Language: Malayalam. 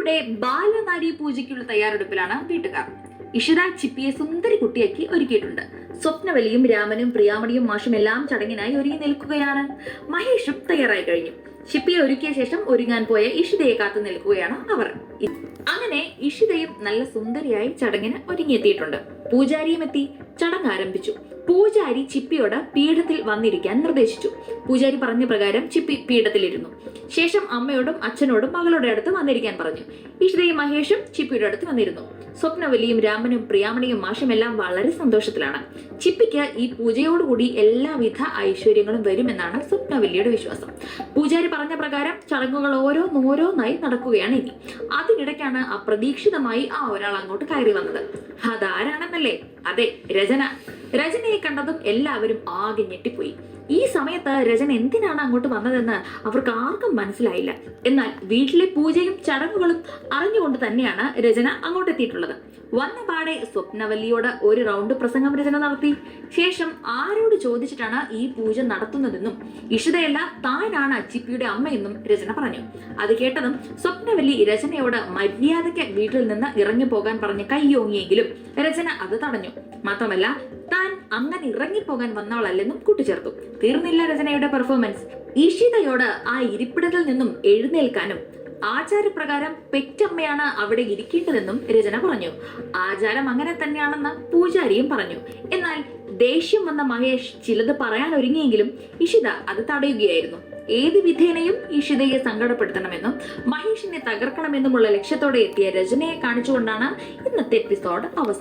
ചിപ്പിയുടെ ബാലനാരി പൂജയ്ക്കുള്ള തയ്യാറെടുപ്പിലാണ് വീട്ടുകാർ. ഇഷിത ചിപ്പിയെ സുന്ദരി കുട്ടിയാക്കി ഒരുക്കിയിട്ടുണ്ട്. സ്വപ്നവലിയും രാമനും പ്രിയാമണിയും മാഷും എല്ലാം ചടങ്ങിനായി ഒരുങ്ങി നിൽക്കുകയാണ്. മഹേഷും തയ്യാറായി കഴിഞ്ഞു. ചിപ്പിയെ ഒരുക്കിയ ശേഷം ഒരുങ്ങാൻ പോയ ഇഷിതയെ കാത്തു നിൽക്കുകയാണ് അവർ. അങ്ങനെ ഇഷിതയും നല്ല സുന്ദരിയായി ചടങ്ങിന് ഒരുങ്ങിയെത്തിയിട്ടുണ്ട്. പൂജാരിയും എത്തി. ചടങ്ങ് ആരംഭിച്ചു. പൂജാരി ചിപ്പിയോട് പീഠത്തിൽ വന്നിരിക്കാൻ നിർദ്ദേശിച്ചു. പൂജാരി പറഞ്ഞ പ്രകാരം ചിപ്പി പീഠത്തിലിരുന്നു. ശേഷം അമ്മയോടും അച്ഛനോടും മകളുടെ അടുത്ത് വന്നിരിക്കാൻ പറഞ്ഞു. ഇഷിതയും മഹേഷും ചിപ്പിയുടെ അടുത്ത് വന്നിരുന്നു. സ്വപ്നവലിയും രാമനും പ്രിയാമണിയും മാഷും എല്ലാം വളരെ സന്തോഷത്തിലാണ്. ചിപ്പിക്ക് ഈ പൂജയോടുകൂടി എല്ലാവിധ ഐശ്വര്യങ്ങളും വരുമെന്നാണ് സ്വപ്നവലിയുടെ വിശ്വാസം. പൂജാരി പറഞ്ഞ പ്രകാരം ചടങ്ങുകൾ ഓരോന്നോരോന്നായി നടക്കുകയാണ് ഇനി. അതിനിടയ്ക്കാണ് അപ്രതീക്ഷിതമായി ഒരാൾ അങ്ങോട്ട് കയറി വന്നത്. അതാരാണെന്നല്ലേ? അതെ, രചന. രചനയെ കണ്ടതും എല്ലാവരും ആകെ ഞെട്ടിപ്പോയി. ഈ സമയത്ത് രചന എന്തിനാണ് അങ്ങോട്ട് വന്നതെന്ന് അവർക്ക് ആർക്കും മനസ്സിലായില്ല. എന്നാൽ വീട്ടിലെ പൂജയും ചടങ്ങുകളും അറിഞ്ഞുകൊണ്ട് തന്നെയാണ് രചന അങ്ങോട്ടെത്തിയിട്ടുള്ളത്. വന്ന പാടെ സ്വപ്നവല്ലിയോട് ഒരു റൗണ്ട് പ്രസംഗം രചന നടത്തി. ശേഷം ആരോട് ചോദിച്ചിട്ടാണ് ഈ പൂജ നടത്തുന്നതെന്നും ഇഷിതയല്ല താനാണ് ചിപ്പിയുടെ അമ്മയെന്നും രചന പറഞ്ഞു. അത് കേട്ടതും സ്വപ്നവല്ലി രചനയോട് മര്യാദയ്ക്ക് വീട്ടിൽ നിന്ന് ഇറങ്ങി പോകാൻ പറഞ്ഞ് കൈയോങ്ങിയെങ്കിലും രചന അത് തടഞ്ഞു. മാത്രമല്ല താൻ അങ്ങനെ ഇറങ്ങിപ്പോകാൻ വന്നവളല്ലെന്നും കൂട്ടിച്ചേർത്തു. തീർന്നില്ല രചനയുടെ പെർഫോമൻസ്. ഇഷിതയോട് ആ ഇരിപ്പിടത്തിൽ നിന്നും എഴുന്നേൽക്കാനും ആചാരപ്രകാരം പെറ്റമ്മയാണ് അവിടെ ഇരിക്കേണ്ടതെന്നും രചന പറഞ്ഞു. ആചാരം അങ്ങനെ തന്നെയാണെന്ന് പൂജാരിയും പറഞ്ഞു. എന്നാൽ ദേഷ്യം വന്ന മഹേഷ് ചിലത് പറയാൻ ഒരുങ്ങിയെങ്കിലും ഇഷിത അത് തടയുകയായിരുന്നു. ഏത് വിധേനയും ഇഷിതയെ സങ്കടപ്പെടുത്തണമെന്നും മഹേഷിനെ തകർക്കണമെന്നുമുള്ള ലക്ഷ്യത്തോടെ എത്തിയ രചനയെ കാണിച്ചുകൊണ്ടാണ് ഇന്നത്തെ എപ്പിസോഡ് അവസാനം.